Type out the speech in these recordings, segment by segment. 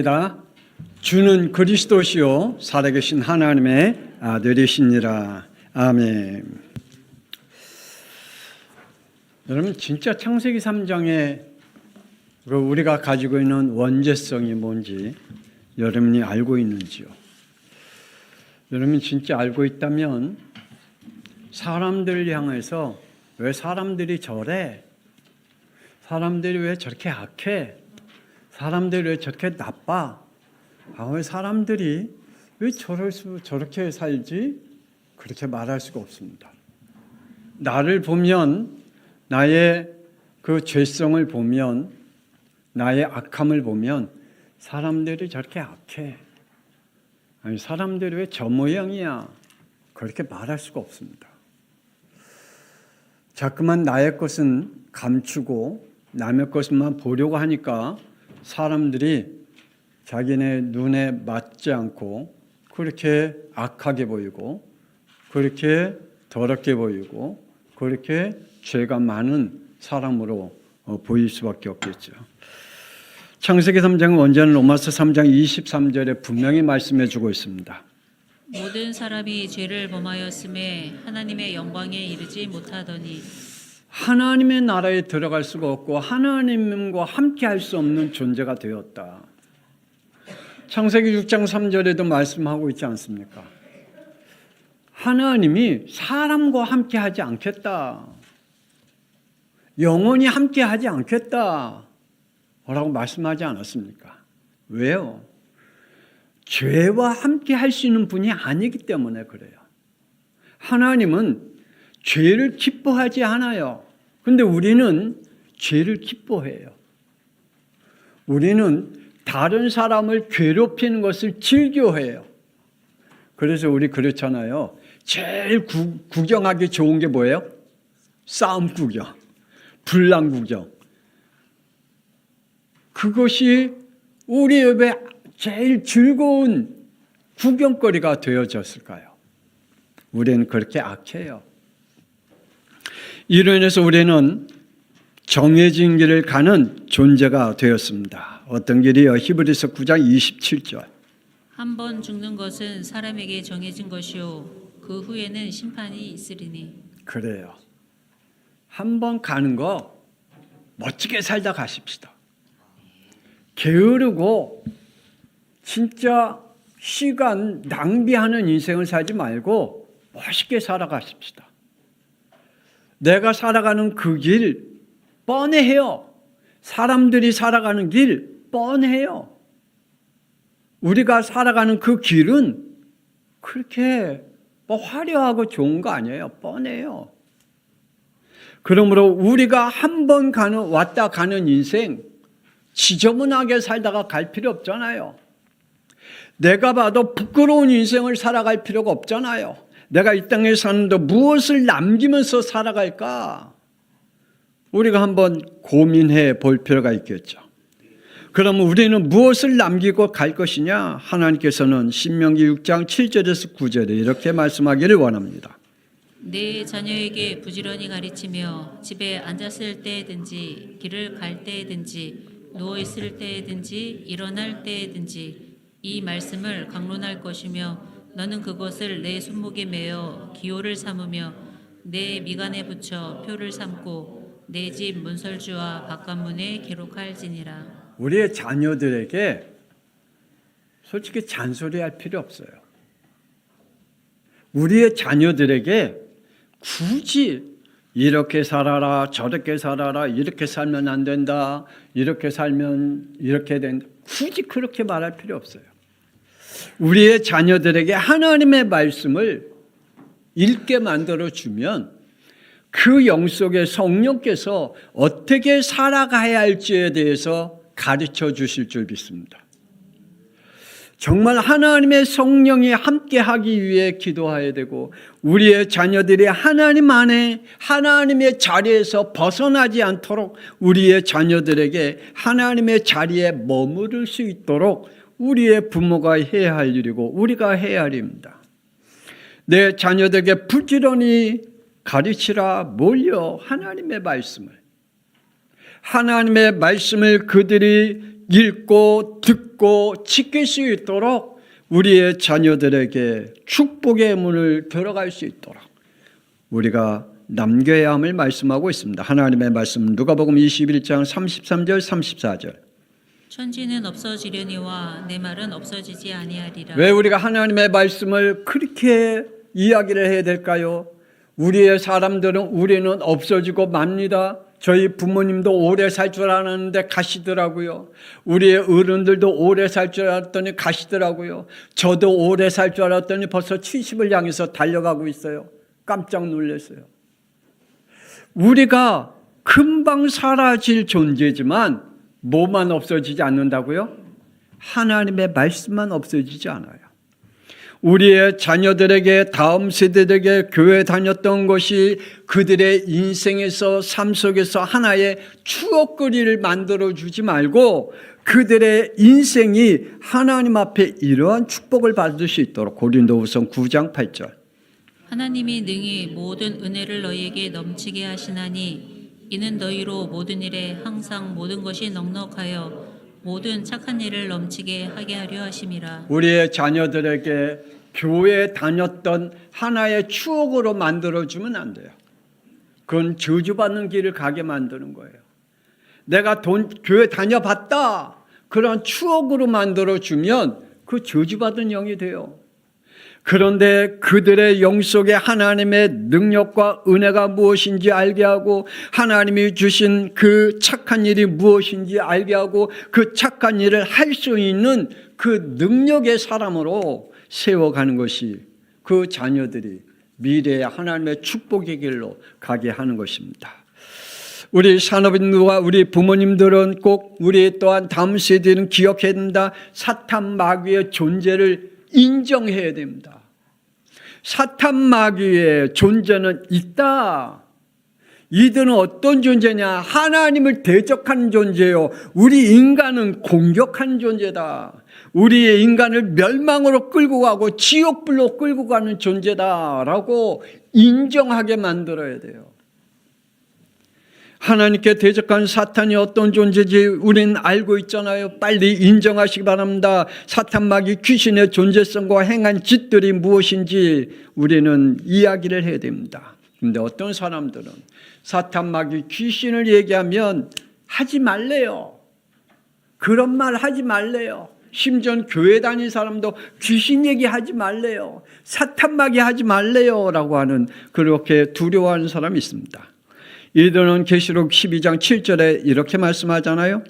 입니다. 주는 그리스도시요 살아계신 하나님의 아들이시니라. 아멘. 여러분, 진짜 창세기 3장에 우리가 가지고 있는 원죄성이 뭔지 여러분이 알고 있는지요? 여러분이 진짜 알고 있다면 사람들을 향해서 왜 사람들이 저래? 사람들이 왜 저렇게 악해? 사람들이 왜 저렇게 나빠? 왜 사람들이 왜 저렇게 살지? 그렇게 말할 수가 없습니다. 나를 보면, 나의 그 죄성을 보면, 나의 악함을 보면 사람들이 저렇게 악해. 아니, 사람들이 왜 저 모양이야? 그렇게 말할 수가 없습니다. 자꾸만 나의 것은 감추고 남의 것만 보려고 하니까 사람들이 자기네 눈에 맞지 않고 그렇게 악하게 보이고 그렇게 더럽게 보이고 그렇게 죄가 많은 사람으로 보일 수밖에 없겠죠. 창세기 3장은 원제는 로마서 3장 23절에 분명히 말씀해 주고 있습니다. 모든 사람이 죄를 범하였음에 하나님의 영광에 이르지 못하더니 하나님의 나라에 들어갈 수가 없고 하나님과 함께 할 수 없는 존재가 되었다. 창세기 6장 3절에도 말씀하고 있지 않습니까? 하나님이 사람과 함께 하지 않겠다. 영원히 함께 하지 않겠다. 라고 말씀하지 않았습니까? 왜요? 죄와 함께 할 수 있는 분이 아니기 때문에 그래요. 하나님은 죄를 기뻐하지 않아요. 그런데 우리는 죄를 기뻐해요. 우리는 다른 사람을 괴롭히는 것을 즐겨해요. 그래서 우리 그렇잖아요. 제일 구경하기 좋은 게 뭐예요? 싸움 구경, 분란 구경. 그것이 우리의 왜 제일 즐거운 구경거리가 되어졌을까요? 우리는 그렇게 악해요. 이로 인해서 우리는 정해진 길을 가는 존재가 되었습니다. 어떤 길이요? 히브리서 9장 27절. 한 번 죽는 것은 사람에게 정해진 것이요 그 후에는 심판이 있으리니. 그래요. 한 번 가는 거 멋지게 살다 가십시다. 게으르고 진짜 시간 낭비하는 인생을 살지 말고 멋있게 살아가십시다. 내가 살아가는 그 길 뻔해요. 사람들이 살아가는 길 뻔해요. 우리가 살아가는 그 길은 그렇게 화려하고 좋은 거 아니에요. 뻔해요. 그러므로 우리가 한 번 왔다 가는 인생 지저분하게 살다가 갈 필요 없잖아요. 내가 봐도 부끄러운 인생을 살아갈 필요가 없잖아요. 내가 이 땅에 사는데 무엇을 남기면서 살아갈까? 우리가 한번 고민해 볼 필요가 있겠죠. 그러면 우리는 무엇을 남기고 갈 것이냐? 하나님께서는 신명기 6장 7절에서 9절에 이렇게 말씀하기를 원합니다. 내 자녀에게 부지런히 가르치며 집에 앉았을 때든지 길을 갈 때든지 누워있을 때든지 일어날 때든지 이 말씀을 강론할 것이며 너는 그것을 내 손목에 매어 기호를 삼으며 내 미간에 붙여 표를 삼고 내 집 문설주와 바깥문에 기록할지니라. 우리의 자녀들에게 솔직히 잔소리할 필요 없어요. 우리의 자녀들에게 굳이 이렇게 살아라, 저렇게 살아라, 이렇게 살면 안 된다, 이렇게 살면 이렇게 된다. 굳이 그렇게 말할 필요 없어요. 우리의 자녀들에게 하나님의 말씀을 읽게 만들어주면 그 영 속에 성령께서 어떻게 살아가야 할지에 대해서 가르쳐 주실 줄 믿습니다. 정말 하나님의 성령이 함께하기 위해 기도해야 되고 우리의 자녀들이 하나님 안에 하나님의 자리에서 벗어나지 않도록 우리의 자녀들에게 하나님의 자리에 머무를 수 있도록 우리의 부모가 해야 할 일이고 우리가 해야 할 일입니다. 내 자녀들에게 부지런히 가르치라. 뭘요? 하나님의 말씀을 그들이 읽고 듣고 지킬 수 있도록 우리의 자녀들에게 축복의 문을 들어갈 수 있도록 우리가 남겨야 함을 말씀하고 있습니다. 하나님의 말씀 누가복음 21장 33절 34절. 천지는 없어지려니와 내 말은 없어지지 아니하리라. 왜 우리가 하나님의 말씀을 그렇게 이야기를 해야 될까요? 우리의 사람들은 우리는 없어지고 맙니다. 저희 부모님도 오래 살 줄 알았는데 가시더라고요. 우리의 어른들도 오래 살 줄 알았더니 가시더라고요. 저도 오래 살 줄 알았더니 벌써 70을 향해서 달려가고 있어요. 깜짝 놀랐어요. 우리가 금방 사라질 존재지만 뭐만 없어지지 않는다고요? 하나님의 말씀만 없어지지 않아요. 우리의 자녀들에게 다음 세대들에게 교회 다녔던 것이 그들의 인생에서 삶 속에서 하나의 추억거리를 만들어주지 말고 그들의 인생이 하나님 앞에 이러한 축복을 받을 수 있도록 고린도후서 9장 8절. 하나님이 능히 모든 은혜를 너희에게 넘치게 하시나니 이는 너희로 모든 일에 항상 모든 것이 넉넉하여 모든 착한 일을 넘치게 하게 하려 하심이라. 우리의 자녀들에게 교회에 다녔던 하나의 추억으로 만들어주면 안 돼요. 그건 저주받는 길을 가게 만드는 거예요. 내가 교회 다녀봤다. 그런 추억으로 만들어주면 그 저주받은 영이 돼요. 그런데 그들의 영 속에 하나님의 능력과 은혜가 무엇인지 알게 하고 하나님이 주신 그 착한 일이 무엇인지 알게 하고 그 착한 일을 할 수 있는 그 능력의 사람으로 세워가는 것이 그 자녀들이 미래의 하나님의 축복의 길로 가게 하는 것입니다. 우리 산업인들과 우리 부모님들은 꼭 우리 또한 다음 세대는 기억해야 된다. 사탄 마귀의 존재를 인정해야 됩니다. 사탄 마귀의 존재는 있다. 이들은 어떤 존재냐? 하나님을 대적하는 존재요. 우리 인간은 공격하는 존재다. 우리의 인간을 멸망으로 끌고 가고 지옥불로 끌고 가는 존재다라고 인정하게 만들어야 돼요. 하나님께 대적한 사탄이 어떤 존재인지 우리는 알고 있잖아요. 빨리 인정하시기 바랍니다. 사탄 마귀 귀신의 존재성과 행한 짓들이 무엇인지 우리는 이야기를 해야 됩니다. 그런데 어떤 사람들은 사탄 마귀 귀신을 얘기하면 하지 말래요. 그런 말 하지 말래요. 심지어 교회 다니는 사람도 귀신 얘기하지 말래요. 사탄 마귀 하지 말래요 라고 하는 그렇게 두려워하는 사람이 있습니다. 이들은 계시록 12장 7절에 이렇게 말씀하잖아요.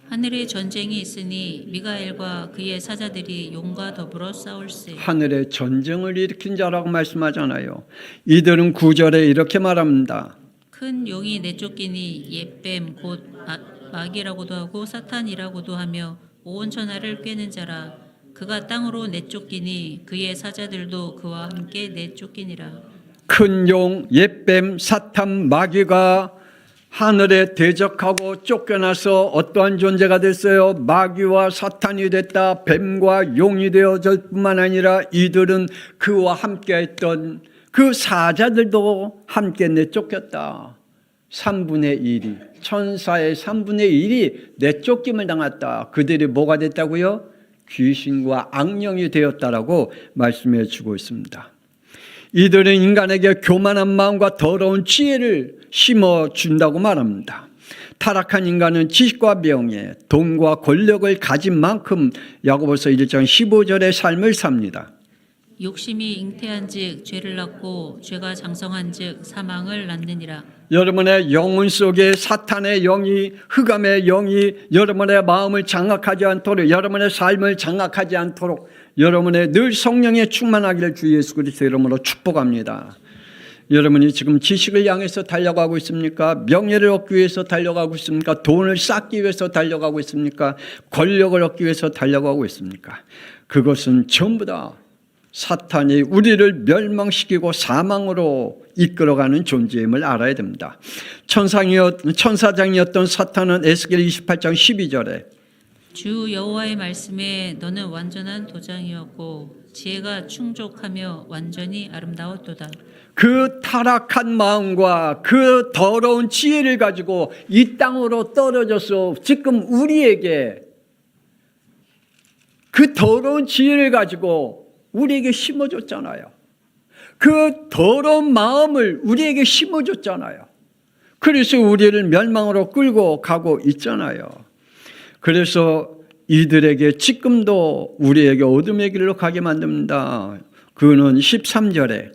하늘에 전쟁이 있으니 미가엘과 그의 사자들이 용과 더불어 싸울세. 하늘에 전쟁을 일으킨 자라고 말씀하잖아요. 이들은 9절에 이렇게 말합니다. 큰 용이 내쫓기니 옛뱀 곧 마귀라고도 하고 사탄이라고도 하며 온 천하를 꿰는 자라. 그가 땅으로 내쫓기니 그의 사자들도 그와 함께 내쫓기니라. 큰 용, 옛뱀, 사탄, 마귀가 하늘에 대적하고 쫓겨나서 어떠한 존재가 됐어요? 마귀와 사탄이 됐다. 뱀과 용이 되어질 뿐만 아니라 이들은 그와 함께했던 그 사자들도 함께 내쫓겼다. 3분의 1이 천사의 3분의 1이 내쫓김을 당했다. 그들이 뭐가 됐다고요? 귀신과 악령이 되었다라고 말씀해 주고 있습니다. 이들은 인간에게 교만한 마음과 더러운 지혜를 심어준다고 말합니다. 타락한 인간은 지식과 명예, 돈과 권력을 가진 만큼 야고보서 1장 15절의 삶을 삽니다. 욕심이 잉태한즉 죄를 낳고 죄가 장성한즉 사망을 낳느니라. 여러분의 영혼 속에 사탄의 영이, 흑암의 영이 여러분의 마음을 장악하지 않도록, 여러분의 삶을 장악하지 않도록 여러분의 늘 성령에 충만하기를 주 예수 그리스도 이름으로 축복합니다. 여러분이 지금 지식을 향해서 달려가고 있습니까? 명예를 얻기 위해서 달려가고 있습니까? 돈을 쌓기 위해서 달려가고 있습니까? 권력을 얻기 위해서 달려가고 있습니까? 그것은 전부 다 사탄이 우리를 멸망시키고 사망으로 이끌어가는 존재임을 알아야 됩니다. 천사장이었던 사탄은 에스겔 28장 12절에 주 여호와의 말씀에 너는 완전한 도장이었고 지혜가 충족하며 완전히 아름다웠도다. 그 타락한 마음과 그 더러운 지혜를 가지고 이 땅으로 떨어져서 지금 우리에게 그 더러운 지혜를 가지고 우리에게 심어줬잖아요. 그 더러운 마음을 우리에게 심어줬잖아요. 그래서 우리를 멸망으로 끌고 가고 있잖아요. 그래서 이들에게 지금도 우리에게 어둠의 길로 가게 만듭니다. 그는 13절에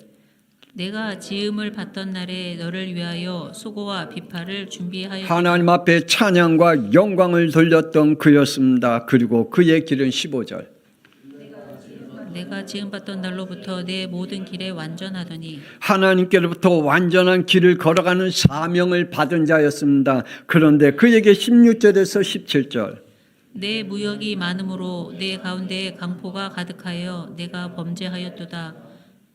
내가 지음을 받던 날에 너를 위하여 수고와 비파를 준비하여 하나님 앞에 찬양과 영광을 돌렸던 그였습니다. 그리고 그의 길은 15절 내가 지음 받던 날로부터 내 모든 길에 완전하더니 하나님께로부터 완전한 길을 걸어가는 사명을 받은 자였습니다. 그런데 그에게 16절에서 17절 내 무역이 많음으로 내 가운데에 강포가 가득하여 내가 범죄하였도다.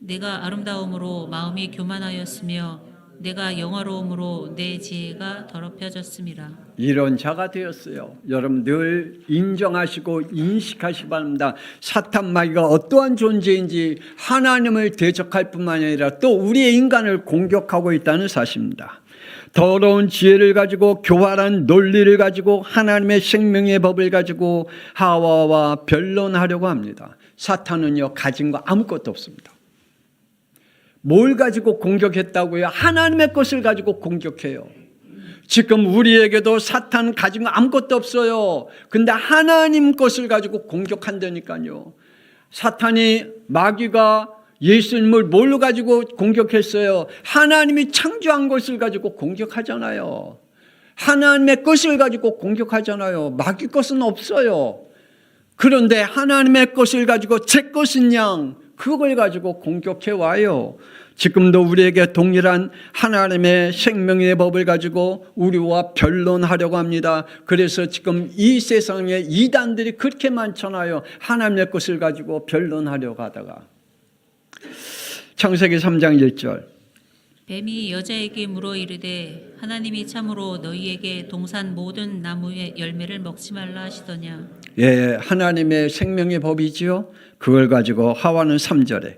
내가 아름다움으로 마음이 교만하였으며 내가 영화로움으로 내 지혜가 더럽혀졌음이라. 이런 자가 되었어요. 여러분 늘 인정하시고 인식하시기 바랍니다. 사탄 마귀가 어떠한 존재인지 하나님을 대적할 뿐만 아니라 또 우리의 인간을 공격하고 있다는 사실입니다. 더러운 지혜를 가지고 교활한 논리를 가지고 하나님의 생명의 법을 가지고 하와와 변론하려고 합니다. 사탄은요 가진 거 아무것도 없습니다. 뭘 가지고 공격했다고요? 하나님의 것을 가지고 공격해요. 지금 우리에게도 사탄 가진 거 아무것도 없어요. 근데 하나님 것을 가지고 공격한다니까요. 사탄이 마귀가 예수님을 뭘로 가지고 공격했어요? 하나님이 창조한 것을 가지고 공격하잖아요. 하나님의 것을 가지고 공격하잖아요. 마귀 것은 없어요. 그런데 하나님의 것을 가지고 제 것은 양 그걸 가지고 공격해 와요. 지금도 우리에게 동일한 하나님의 생명의 법을 가지고 우리와 변론하려고 합니다. 그래서 지금 이 세상에 이단들이 그렇게 많잖아요. 하나님의 것을 가지고 변론하려고 하다가 창세기 3장 1절 뱀이 여자에게 물어 이르되 하나님이 참으로 너희에게 동산 모든 나무의 열매를 먹지 말라 하시더냐. 예, 하나님의 생명의 법이지요. 그걸 가지고 하와는 3절에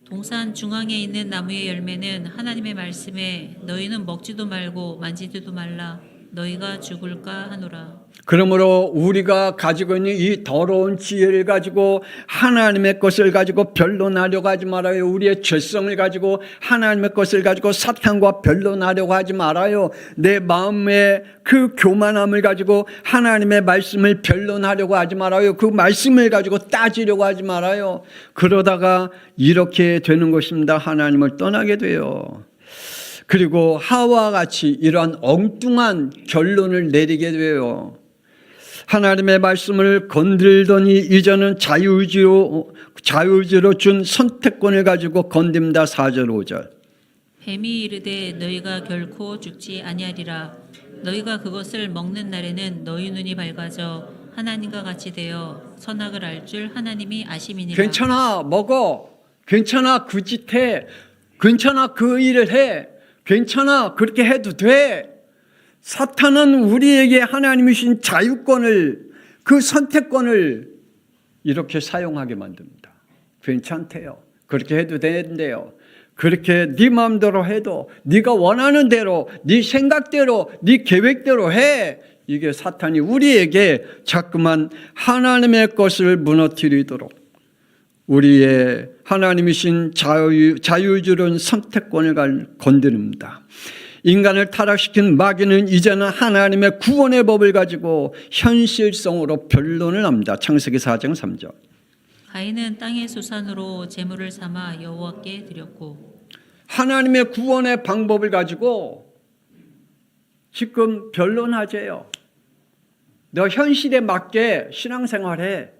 동산 중앙에 있는 나무의 열매는 하나님의 말씀에 너희는 먹지도 말고 만지지도 말라 너희가 죽을까 하노라. 그러므로 우리가 가지고 있는 이 더러운 지혜를 가지고 하나님의 것을 가지고 변론하려고 하지 말아요. 우리의 죄성을 가지고 하나님의 것을 가지고 사탄과 변론하려고 하지 말아요. 내 마음의 그 교만함을 가지고 하나님의 말씀을 변론하려고 하지 말아요. 그 말씀을 가지고 따지려고 하지 말아요. 그러다가 이렇게 되는 것입니다. 하나님을 떠나게 돼요. 그리고 하와와 같이 이러한 엉뚱한 결론을 내리게 돼요. 하나님의 말씀을 건들더니 이제는 자유의지로 준 선택권을 가지고 건듭니다. 4절 5절 뱀이 이르되 너희가 결코 죽지 아니하리라. 너희가 그것을 먹는 날에는 너희 눈이 밝아져 하나님과 같이 되어 선악을 알 줄 하나님이 아심이니라. 괜찮아 먹어. 괜찮아 그 짓 해. 괜찮아 그 일을 해. 괜찮아 그렇게 해도 돼. 사탄은 우리에게 하나님이 주신 자유권을 그 선택권을 이렇게 사용하게 만듭니다. 괜찮대요. 그렇게 해도 되는데요. 그렇게 네 마음대로 해도 네가 원하는 대로 네 생각대로 네 계획대로 해. 이게 사탄이 우리에게 자꾸만 하나님의 것을 무너뜨리도록 우리의 하나님이신 자유주는 선택권을 건드립니다. 인간을 타락시킨 마귀는 이제는 하나님의 구원의 법을 가지고 현실성으로 변론을 합니다. 창세기 4장 3절 가인은 땅의 수산으로 제물을 삼아 여호와께 드렸고 하나님의 구원의 방법을 가지고 지금 변론하재요. 너 현실에 맞게 신앙생활해.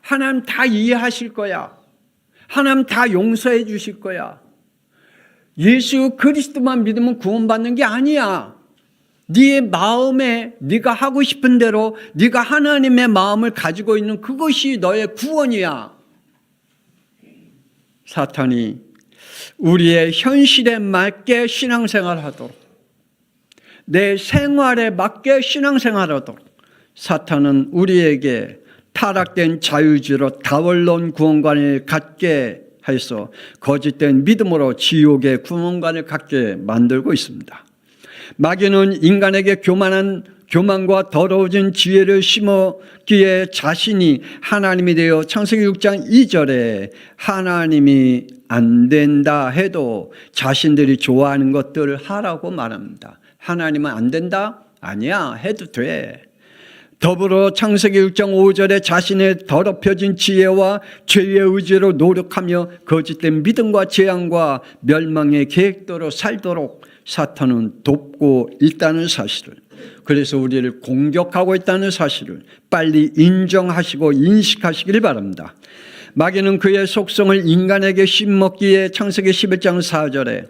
하나님 다 이해하실 거야. 하나님 다 용서해 주실 거야. 예수 그리스도만 믿으면 구원받는 게 아니야. 네 마음에 네가 하고 싶은 대로 네가 하나님의 마음을 가지고 있는 그것이 너의 구원이야. 사탄이 우리의 현실에 맞게 신앙생활하도록 내 생활에 맞게 신앙생활하도록 사탄은 우리에게 타락된 자유주의로 다원론 구원관을 갖게 해서 거짓된 믿음으로 지옥의 구원관을 갖게 만들고 있습니다. 마귀는 인간에게 교만과 더러워진 지혜를 심었기에 자신이 하나님이 되어 창세기 6장 2절에 하나님이 안 된다 해도 자신들이 좋아하는 것들을 하라고 말합니다. 하나님은 안 된다? 아니야, 해도 돼. 더불어 창세기 6장 5절에 자신의 더럽혀진 지혜와 죄의 의지로 노력하며 거짓된 믿음과 재앙과 멸망의 계획대로 살도록 사탄은 돕고 있다는 사실을, 그래서 우리를 공격하고 있다는 사실을 빨리 인정하시고 인식하시길 바랍니다. 마귀는 그의 속성을 인간에게 심먹기에 창세기 11장 4절에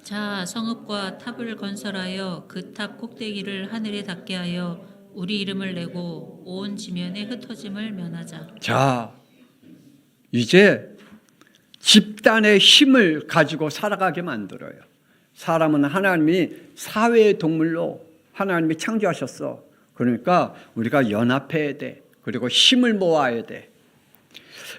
자, 성읍과 탑을 건설하여 그 탑 꼭대기를 하늘에 닿게 하여 우리 이름을 내고 온 지면에 흩어짐을 면하자. 자, 이제 집단의 힘을 가지고 살아가게 만들어요. 사람은 하나님이 사회의 동물로 하나님이 창조하셨어. 그러니까 우리가 연합해야 돼. 그리고 힘을 모아야 돼.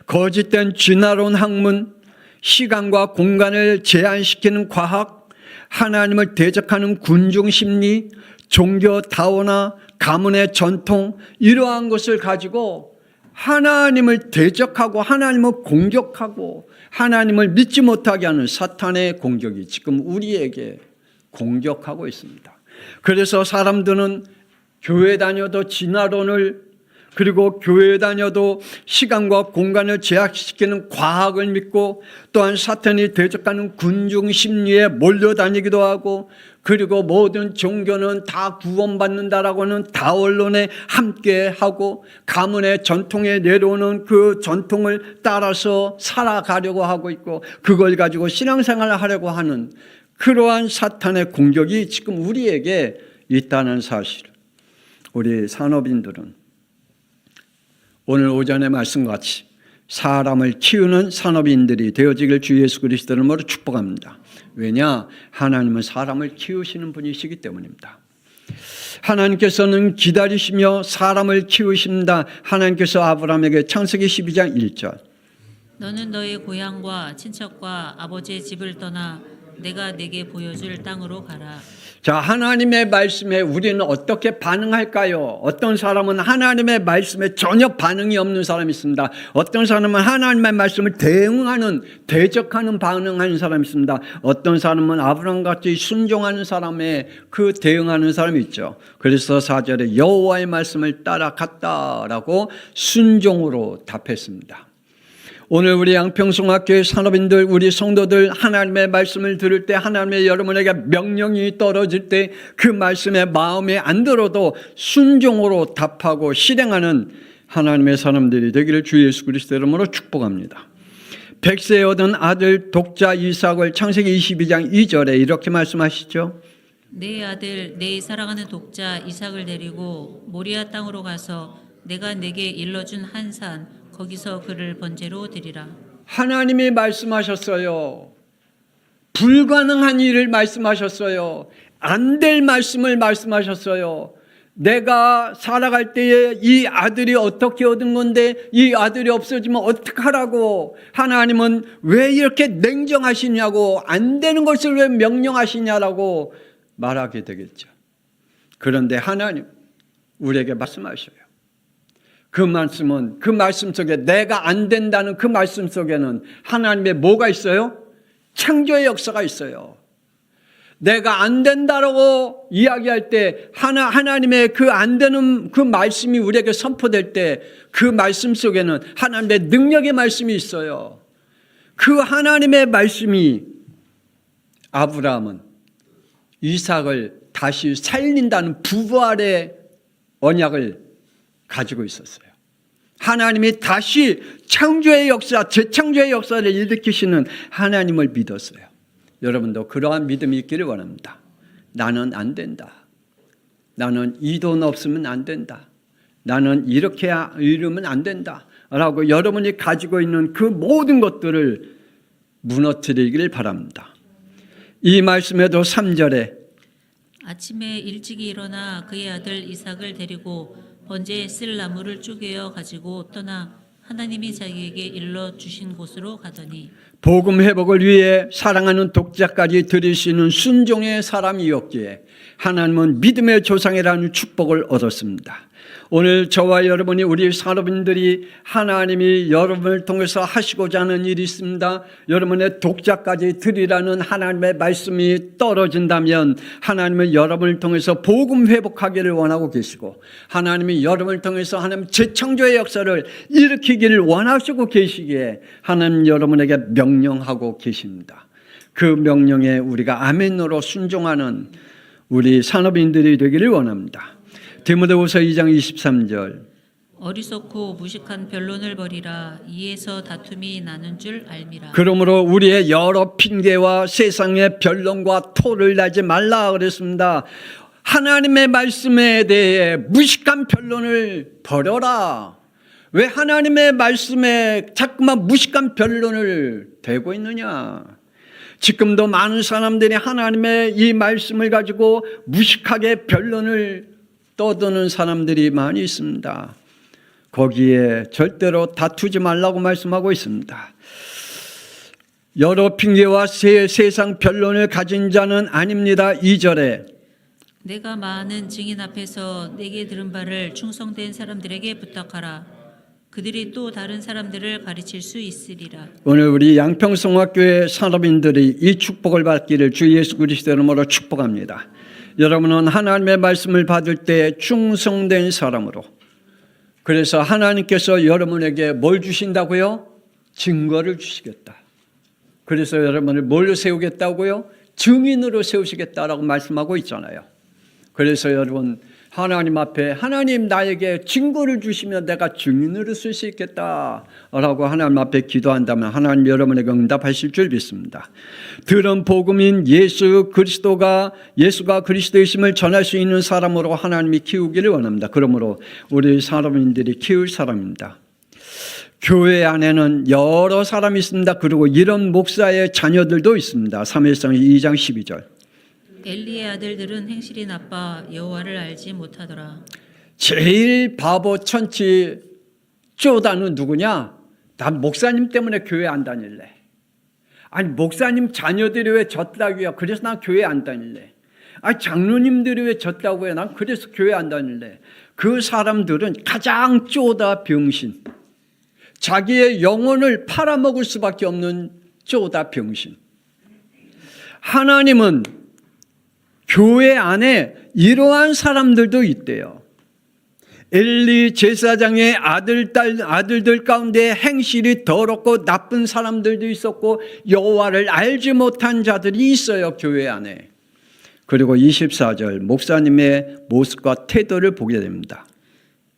거짓된 진화론 학문, 시간과 공간을 제한시키는 과학, 하나님을 대적하는 군중 심리, 종교 다원화, 가문의 전통, 이러한 것을 가지고 하나님을 대적하고 하나님을 공격하고 하나님을 믿지 못하게 하는 사탄의 공격이 지금 우리에게 공격하고 있습니다. 그래서 사람들은 교회 다녀도 진화론을, 그리고 교회 다녀도 시간과 공간을 제약시키는 과학을 믿고, 또한 사탄이 대적하는 군중 심리에 몰려다니기도 하고, 그리고 모든 종교는 다 구원받는다라고는 다원론에 함께하고 가문의 전통에 내려오는 그 전통을 따라서 살아가려고 하고 있고, 그걸 가지고 신앙생활을 하려고 하는 그러한 사탄의 공격이 지금 우리에게 있다는 사실, 우리 산업인들은 오늘 오전의 말씀같이 사람을 키우는 산업인들이 되어지길 주 예수 그리스도 이름으로 축복합니다. 왜냐? 하나님은 사람을 키우시는 분이시기 때문입니다. 하나님께서는 기다리시며 사람을 키우십니다. 하나님께서 아브라함에게 창세기 12장 1절 너는 너의 고향과 친척과 아버지의 집을 떠나 내가 내게 보여줄 땅으로 가라. 자, 하나님의 말씀에 우리는 어떻게 반응할까요? 어떤 사람은 하나님의 말씀에 전혀 반응이 없는 사람이 있습니다. 어떤 사람은 하나님의 말씀을 대적하는 반응하는 사람이 있습니다. 어떤 사람은 아브라함같이 순종하는 사람에 그 대응하는 사람이 있죠. 그래서 4절에 여호와의 말씀을 따라갔다라고 순종으로 답했습니다. 오늘 우리 양평송학교의 산업인들, 우리 성도들 하나님의 말씀을 들을 때, 하나님의 여러분에게 명령이 떨어질 때 그 말씀에 마음에 안 들어도 순종으로 답하고 실행하는 하나님의 사람들이 되기를 주 예수 그리스도 이름으로 축복합니다. 백세에 얻은 아들 독자 이삭을 창세기 22장 2절에 이렇게 말씀하시죠. 내 아들 내 사랑하는 독자 이삭을 데리고 모리아 땅으로 가서 내가 내게 일러준 한 산 거기서 그를 번제로 드리라. 하나님이 말씀하셨어요. 불가능한 일을 말씀하셨어요. 안 될 말씀을 말씀하셨어요. 내가 살아갈 때에 이 아들이 어떻게 얻은 건데 이 아들이 없어지면 어떡하라고, 하나님은 왜 이렇게 냉정하시냐고, 안 되는 것을 왜 명령하시냐라고 말하게 되겠죠. 그런데 하나님 우리에게 말씀하셔요. 그 말씀은, 그 말씀 속에, 내가 안 된다는 그 말씀 속에는 하나님의 뭐가 있어요? 창조의 역사가 있어요. 내가 안 된다라고 이야기할 때 하나님의 그 안 되는 그 말씀이 우리에게 선포될 때 그 말씀 속에는 하나님의 능력의 말씀이 있어요. 그 하나님의 말씀이 아브라함은 이삭을 다시 살린다는 부활의 언약을 가지고 있었어요. 하나님이 다시 창조의 역사, 재창조의 역사를 일으키시는 하나님을 믿었어요. 여러분도 그러한 믿음이 있기를 원합니다. 나는 안 된다. 나는 이 돈 없으면 안 된다. 나는 이렇게 이러면 안 된다. 라고 여러분이 가지고 있는 그 모든 것들을 무너뜨리기를 바랍니다. 이 말씀에도 3절에 아침에 일찍이 일어나 그의 아들 이삭을 데리고 번제에 쓸 나무를 쪼개어 가지고 떠나 하나님이 자기에게 일러 주신 곳으로 가더니 복음 회복을 위해 사랑하는 독자까지 드릴 수 있는 순종의 사람이었기에 하나님은 믿음의 조상이라는 축복을 얻었습니다. 오늘 저와 여러분이 우리 산업인들이 하나님이 여러분을 통해서 하시고자 하는 일이 있습니다. 여러분의 독자까지 드리라는 하나님의 말씀이 떨어진다면 하나님은 여러분을 통해서 복음 회복하기를 원하고 계시고 하나님이 여러분을 통해서 하나님 재창조의 역사를 일으키기를 원하시고 계시기에 하나님 여러분에게 명령하고 계십니다. 그 명령에 우리가 아멘으로 순종하는 우리 산업인들이 되기를 원합니다. 디모데후서 2장 23절 어리석고 무식한 변론을 버리라. 이에서 다툼이 나는 줄 알미라. 그러므로 우리의 여러 핑계와 세상의 변론과 토를 내지 말라 그랬습니다. 하나님의 말씀에 대해 무식한 변론을 버려라. 왜 하나님의 말씀에 자꾸만 무식한 변론을 대고 있느냐? 지금도 많은 사람들이 하나님의 이 말씀을 가지고 무식하게 변론을 떠드는 사람들이 많이 있습니다. 거기에 절대로 다투지 말라고 말씀하고 있습니다. 여러 핑계와 세상 변론을 가진 자는 아닙니다. 2절에 내가 많은 증인 앞에서 내게 들은 바를 충성된 사람들에게 부탁하라. 그들이 또 다른 사람들을 가르칠 수 있으리라. 오늘 우리 양평성화교회 산업인들이 이 축복을 받기를 주 예수 그리스도 이름으로 축복합니다. 여러분은 하나님의 말씀을 받을 때 충성된 사람으로, 그래서 하나님께서 여러분에게 뭘 주신다고요? 증거를 주시겠다. 그래서 여러분을 뭘로 세우겠다고요? 증인으로 세우시겠다라고 말씀하고 있잖아요. 그래서 여러분 하나님 앞에 하나님 나에게 증거를 주시면 내가 증인으로 쓸 수 있겠다라고 하나님 앞에 기도한다면 하나님 여러분에게 응답하실 줄 믿습니다. 들은 복음인 예수가 그리스도이심을 전할 수 있는 사람으로 하나님이 키우기를 원합니다. 그러므로 우리 사람인들이 키울 사람입니다. 교회 안에는 여러 사람이 있습니다. 그리고 이런 목사의 자녀들도 있습니다. 사무엘상 2장 12절 엘리의 아들들은 행실이 나빠 여호와를 알지 못하더라. 제일 바보 천치 쪼다는 누구냐? 난 목사님 때문에 교회 안 다닐래. 아니 목사님 자녀들이 왜 졌다고요? 그래서 난 교회 안 다닐래. 아니 장로님들이 왜 졌다고 해요? 난 그래서 교회 안 다닐래. 그 사람들은 가장 쪼다 병신, 자기의 영혼을 팔아먹을 수밖에 없는 쪼다 병신. 하나님은 교회 안에 이러한 사람들도 있대요. 엘리 제사장의 아들들 가운데 행실이 더럽고 나쁜 사람들도 있었고 여호와를 알지 못한 자들이 있어요. 교회 안에. 그리고 24절 목사님의 모습과 태도를 보게 됩니다.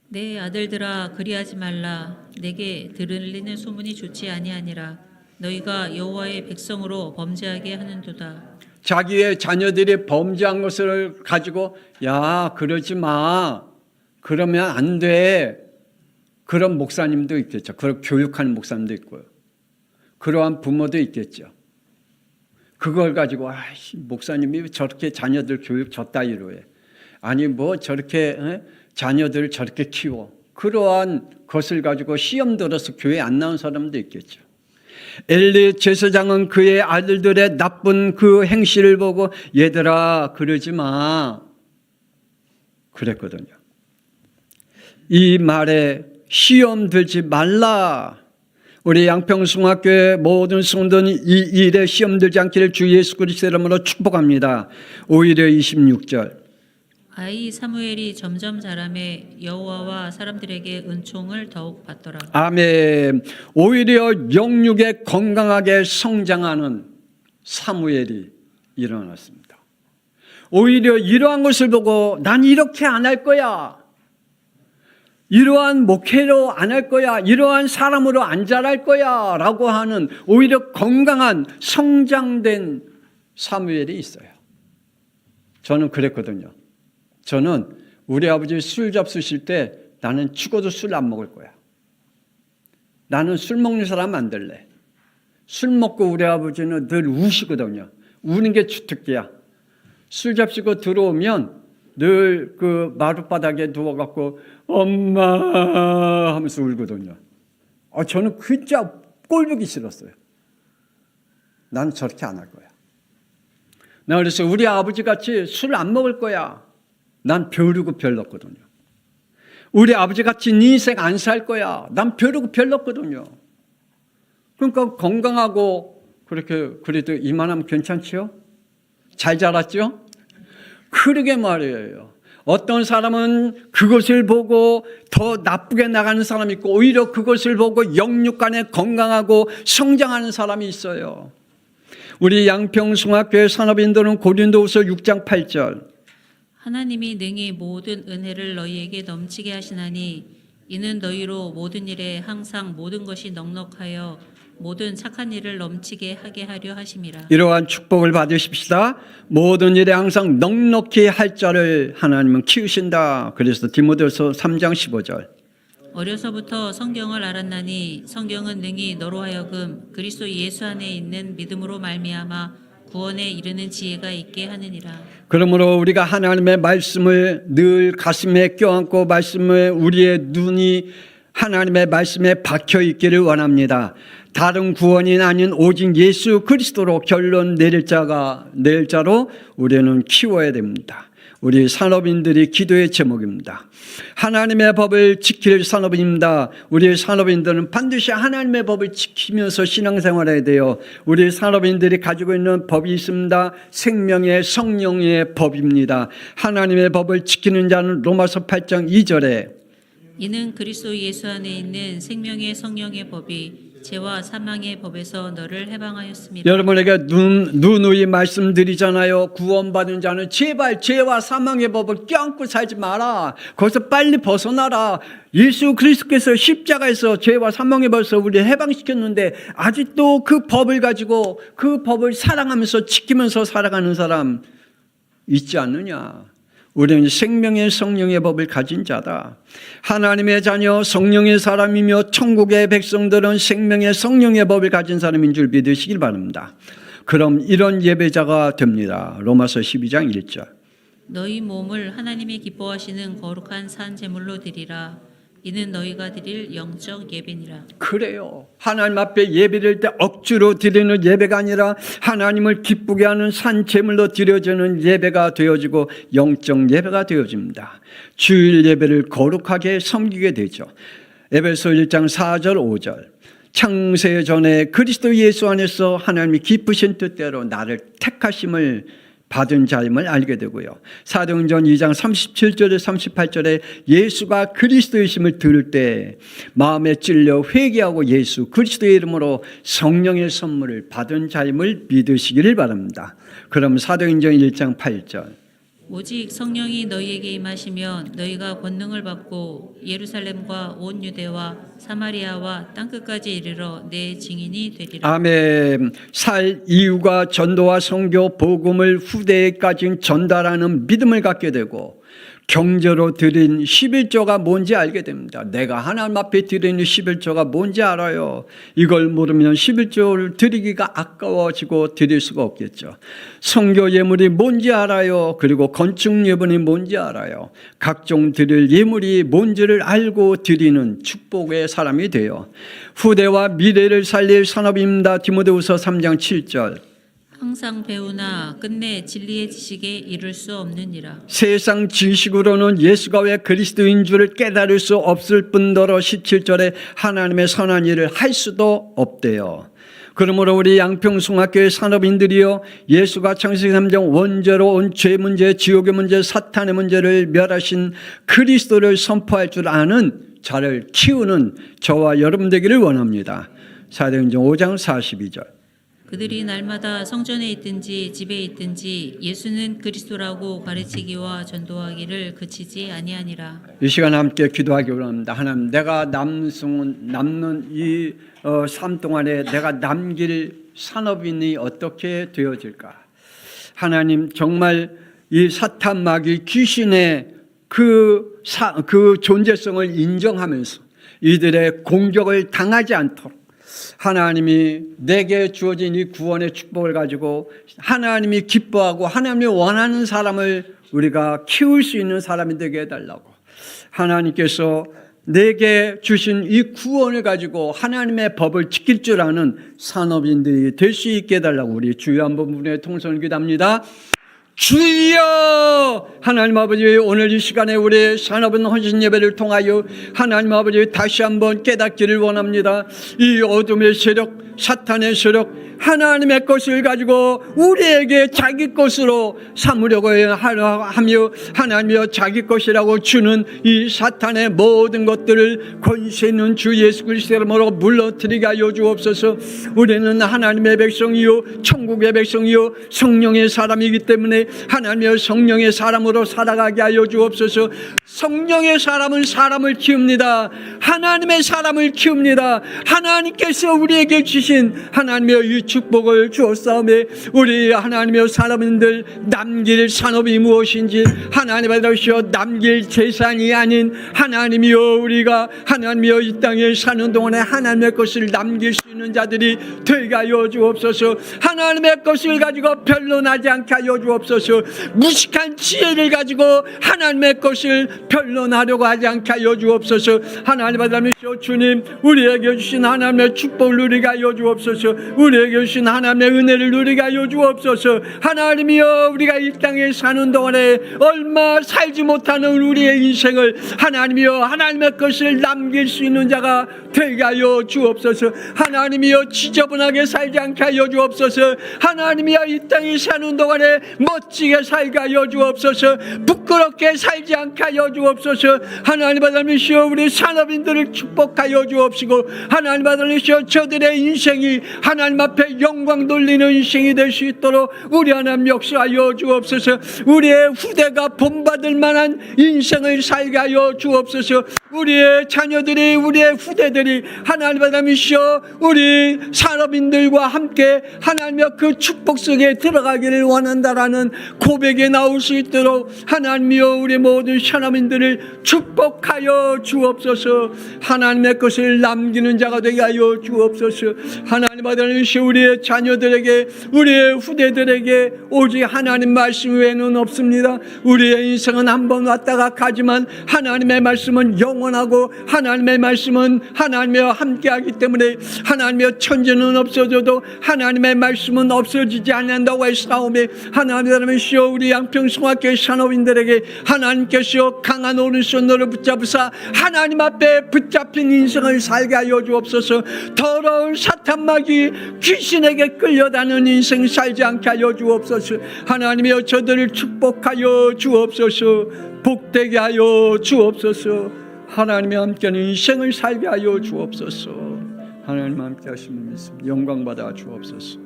내 아들들아 그리하지 말라. 내게 들리는 소문이 좋지 아니하니라. 너희가 여호와의 백성으로 범죄하게 하는도다. 자기의 자녀들이 범죄한 것을 가지고 야 그러지 마, 그러면 안 돼, 그런 목사님도 있겠죠. 그런 교육하는 목사님도 있고요. 그러한 부모도 있겠죠. 그걸 가지고 목사님이 저렇게 자녀들 교육 저따위로 해, 아니 뭐 저렇게 자녀들을 저렇게 키워, 그러한 것을 가지고 시험 들어서 교회 안 나온 사람도 있겠죠. 엘리 제사장은 그의 아들들의 나쁜 그 행실을 보고 얘들아 그러지 마 그랬거든요. 이 말에 시험 들지 말라. 우리 양평숭학교의 모든 성도는 이 일에 시험 들지 않기를 주 예수 그리스도 이름으로 축복합니다. 오히려 26절 아이 사무엘이 점점 자라매 여호와와 사람들에게 은총을 더욱 받더라. 아멘. 오히려 영육에 건강하게 성장하는 사무엘이 일어났습니다. 오히려 이러한 것을 보고 난 이렇게 안 할 거야, 이러한 목회로 안 할 거야, 이러한 사람으로 안 자랄 거야 라고 하는 오히려 건강한 성장된 사무엘이 있어요. 저는 그랬거든요. 저는 우리 아버지 술 잡수실 때 나는 죽어도 술 안 먹을 거야. 나는 술 먹는 사람 안 될래. 술 먹고 우리 아버지는 늘 우시거든요. 우는 게 주특기야. 술 잡수고 들어오면 늘 그 마룻바닥에 누워갖고 엄마 하면서 울거든요. 저는 진짜 꼴보기 싫었어요. 나는 저렇게 안 할 거야. 나 그래서 우리 아버지 같이 술 안 먹을 거야. 난 벼르고 별렀거든요. 우리 아버지 같이 네 인생 안 살 거야. 난 벼르고 별렀거든요. 그러니까 건강하고 그렇게 그래도 이만하면 괜찮지요? 잘 자랐죠? 그러게 말이에요. 어떤 사람은 그것을 보고 더 나쁘게 나가는 사람이 있고 오히려 그것을 보고 영육간에 건강하고 성장하는 사람이 있어요. 우리 양평숭학교의 산업인들은 고린도후서 6장 8절 하나님이 능히 모든 은혜를 너희에게 넘치게 하시나니 이는 너희로 모든 일에 항상 모든 것이 넉넉하여 모든 착한 일을 넘치게 하게 하려 하심이라. 이러한 축복을 받으십시다. 모든 일에 항상 넉넉히 할 자를 하나님은 키우신다. 그래서 디모데후서 3장 15절 어려서부터 성경을 알았나니 성경은 능히 너로 하여금 그리스도 예수 안에 있는 믿음으로 말미암아 구원에 이르는 지혜가 있게 하느니라. 그러므로 우리가 하나님의 말씀을 늘 가슴에 껴안고 말씀에 우리의 눈이 하나님의 말씀에 박혀 있기를 원합니다. 다른 구원이 아닌 오직 예수 그리스도로 결론 내릴 자로 우리는 키워야 됩니다. 우리 산업인들이 기도의 제목입니다. 하나님의 법을 지킬 산업인입니다. 우리 산업인들은 반드시 하나님의 법을 지키면서 신앙생활해야 돼요. 우리 산업인들이 가지고 있는 법이 있습니다. 생명의 성령의 법입니다. 하나님의 법을 지키는 자는 로마서 8장 2절에 이는 그리스도 예수 안에 있는 생명의 성령의 법이 죄와 사망의 법에서 너를 해방하였습니다. 여러분에게 누누이 말씀드리잖아요. 구원받은 자는 제발 죄와 사망의 법을 껴안고 살지 마라. 거기서 빨리 벗어나라. 예수 그리스도께서 십자가에서 죄와 사망의 법에서 우리를 해방시켰는데 아직도 그 법을 가지고 그 법을 사랑하면서 지키면서 살아가는 사람 있지 않느냐. 우리는 생명의 성령의 법을 가진 자다. 하나님의 자녀 성령의 사람이며 천국의 백성들은 생명의 성령의 법을 가진 사람인 줄 믿으시길 바랍니다. 그럼 이런 예배자가 됩니다. 로마서 12장 1절 너희 몸을 하나님이 기뻐하시는 거룩한 산 제물로 드리라. 이는 너희가 드릴 영적 예배니라. 그래요. 하나님 앞에 예배를 때 억지로 드리는 예배가 아니라 하나님을 기쁘게 하는 산 제물로 드려지는 예배가 되어지고 영적 예배가 되어집니다. 주일 예배를 거룩하게 섬기게 되죠. 에베소 1장 4절 5절 창세 전에 그리스도 예수 안에서 하나님이 기쁘신 뜻대로 나를 택하심을 받은 자임을 알게 되고요. 사도행전 2장 37절에 38절에 예수가 그리스도이심을 들을 때 마음에 찔려 회개하고 예수 그리스도의 이름으로 성령의 선물을 받은 자임을 믿으시기를 바랍니다. 그럼 사도행전 1장 8절 오직 성령이 너희에게 임하시면 너희가 권능을 받고 예루살렘과 온 유대와 사마리아와 땅끝까지 이르러 내 증인이 되리라. 아멘. 살 이유가 전도와 선교 복음을 후대에까지 전달하는 믿음을 갖게 되고 경제로 드린 11조가 뭔지 알게 됩니다. 내가 하나님 앞에 드리는 11조가 뭔지 알아요. 이걸 모르면 11조를 드리기가 아까워지고 드릴 수가 없겠죠. 선교 예물이 뭔지 알아요. 그리고 건축 예물이 뭔지 알아요. 각종 드릴 예물이 뭔지를 알고 드리는 축복의 사람이 돼요. 후대와 미래를 살릴 산업입니다. 디모데후서 3장 7절 항상 배우나 끝내 진리의 지식에 이를 수 없느니라. 세상 지식으로는 예수가 왜 그리스도인 줄을 깨달을 수 없을 뿐더러 17절에 하나님의 선한 일을 할 수도 없대요. 그러므로 우리 양평숭학교의 산업인들이요 예수가 창세기 3장 원죄로 온 죄 문제, 지옥의 문제, 사탄의 문제를 멸하신 그리스도를 선포할 줄 아는 자를 키우는 저와 여러분 되기를 원합니다. 사도행전 5장 42절 그들이 날마다 성전에 있든지 집에 있든지 예수는 그리스도라고 가르치기와 전도하기를 그치지 아니하니라. 이 시간 함께 기도하기 원합니다. 하나님, 내가 남는 이 삶 동안에 내가 남길 산업인이 어떻게 되어질까? 하나님, 정말 이 사탄 마귀 귀신의 그 존재성을 인정하면서 이들의 공격을 당하지 않도록 하나님이 내게 주어진 이 구원의 축복을 가지고 하나님이 기뻐하고 하나님이 원하는 사람을 우리가 키울 수 있는 사람이 되게 해달라고 하나님께서 내게 주신 이 구원을 가지고 하나님의 법을 지킬 줄 아는 산업인들이 될 수 있게 해달라고 우리 주여 한번 분의 통성을 기도합니다. 주여! 하나님 아버지, 오늘 이 시간에 우리 산업은 헌신 예배를 통하여 하나님 아버지 다시 한번 깨닫기를 원합니다. 이 어둠의 세력, 사탄의 세력, 하나님의 것을 가지고 우리에게 자기 것으로 삼으려고 하며 하나님이여 자기 것이라고 주는 이 사탄의 모든 것들을 권세 있는 주 예수 그리스도의 이름으로 물러뜨리게 하여 주옵소서. 우리는 하나님의 백성이요 천국의 백성이요 성령의 사람이기 때문에 하나님이여 성령의 사람으로 살아가게 하여 주옵소서. 성령의 사람은 사람을 키웁니다. 하나님의 사람을 키웁니다. 하나님께서 우리에게 주신 하나님의 이 축복을 주었사오매 우리 하나님의 사람들 남길 산업이 무엇인지 하나님의 것이여 남길 재산이 아닌 하나님이여 우리가 하나님이여 이 땅에 사는 동안에 하나님의 것을 남길 수 있는 자들이 되게 하여 주옵소서. 하나님의 것을 가지고 변론하지 않게 하여 주옵소서. 무식한 지혜를 가지고 하나님의 것을 변론하려고 하지 않게 하여 주옵소서. 하나님 아버지여 주님 우리에게 주신 하나님의 축복을 누리게 하여 주옵소서. 우리에게 주신 하나님의 은혜를 누리게 하여 주옵소서. 하나님이여 우리가 이 땅에 사는 동안에 얼마 살지 못하는 우리의 인생을 하나님이여 하나님의 것을 남길 수 있는 자가 되게 하여 주옵소서. 하나님이여 지저분하게 살지 않게 하여 주옵소서. 하나님이여 이 땅에 사는 동안에 멋지게 살게 하여 주옵소서. 부끄럽게 살지 않게 하여 주옵소서. 하나님 아버지여 우리 산업인들을 축복하여 주옵시고 하나님 아버지여 저들의 인생이 하나님 앞에 영광 돌리는 인생이 될 수 있도록 우리 하나님 역사하여 주옵소서. 우리의 후대가 본받을 만한 인생을 살게 하여 주옵소서. 우리의 자녀들이 우리의 후대들이 하나님 아버지여 우리 산업인들과 함께 하나님의 그 축복 속에 들어가기를 원한다라는 고백이 나올 수 있도록 하나님이여 우리 모든 산업인들을 축복하여 주옵소서. 하나님의 것을 남기는 자가 되게 하여 주옵소서. 하나님 아버지여 우리의 자녀들에게 우리의 후대들에게 오직 하나님 말씀 외에는 없습니다. 우리의 인생은 한번 왔다가 가지만 하나님의 말씀은 영원하고 하나님의 말씀은 하나님과 함께하기 때문에 하나님의 천지는 없어져도 하나님의 말씀은 없어지지 않는다고 했사오매 하나님이여 우리 양평성학교의 산업인들에게 하나님께서 강한 오른손으로 붙잡으사 하나님 앞에 붙잡힌 인생을 살게 하여 주옵소서. 더러운 사탄마귀 귀신에게 끌려다니는 인생 살지 않게 하여 주옵소서. 하나님이여 저들을 축복하여 주옵소서. 복되게 하여 주옵소서. 하나님의 함께하는 인생을 살게 하여 주옵소서. 하나님 함께 하시는 믿음 영광 받아 주옵소서.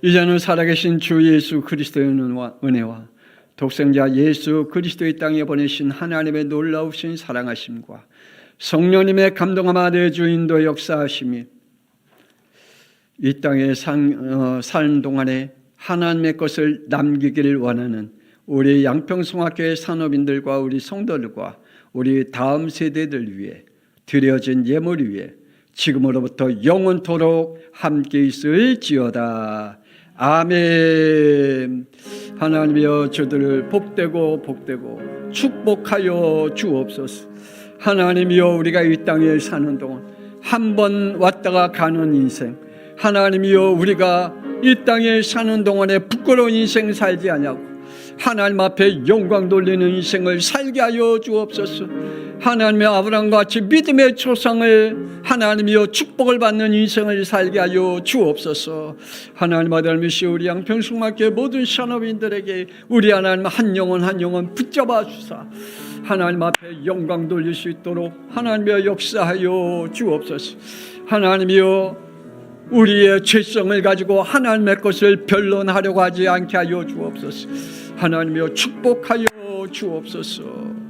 이제는 살아계신 주 예수 그리스도의 은혜와 독생자 예수 그리스도의 땅에 보내신 하나님의 놀라우신 사랑하심과 성령님의 감동함 아래 주인도 역사하심이 이 땅에 사는 동안에 하나님의 것을 남기기를 원하는 우리 양평성학교의 산업인들과 우리 성도들과 우리 다음 세대들 위해 드려진 예물 위에 지금으로부터 영원토록 함께 있을지어다. 아멘. 하나님이여 저들을 복되고 축복하여 주옵소서. 하나님이여 우리가 이 땅에 사는 동안 한 번 왔다가 가는 인생 하나님이여 우리가 이 땅에 사는 동안에 부끄러운 인생 살지 않냐고 하나님 앞에 영광 돌리는 인생을 살게 하여 주옵소서. 하나님의 아브라함과 같이 믿음의 조상을 하나님이여 축복을 받는 인생을 살게 하여 주옵소서. 하나님 아들미시 우리 양평성학교의 모든 산업인들에게 우리 하나님 한 영혼 붙잡아 주사 하나님 앞에 영광 돌릴 수 있도록 하나님이여 역사하여 주옵소서. 하나님이여 우리의 죄성을 가지고 하나님의 것을 변론하려고 하지 않게 하여 주옵소서. 하나님이여 축복하여 주옵소서.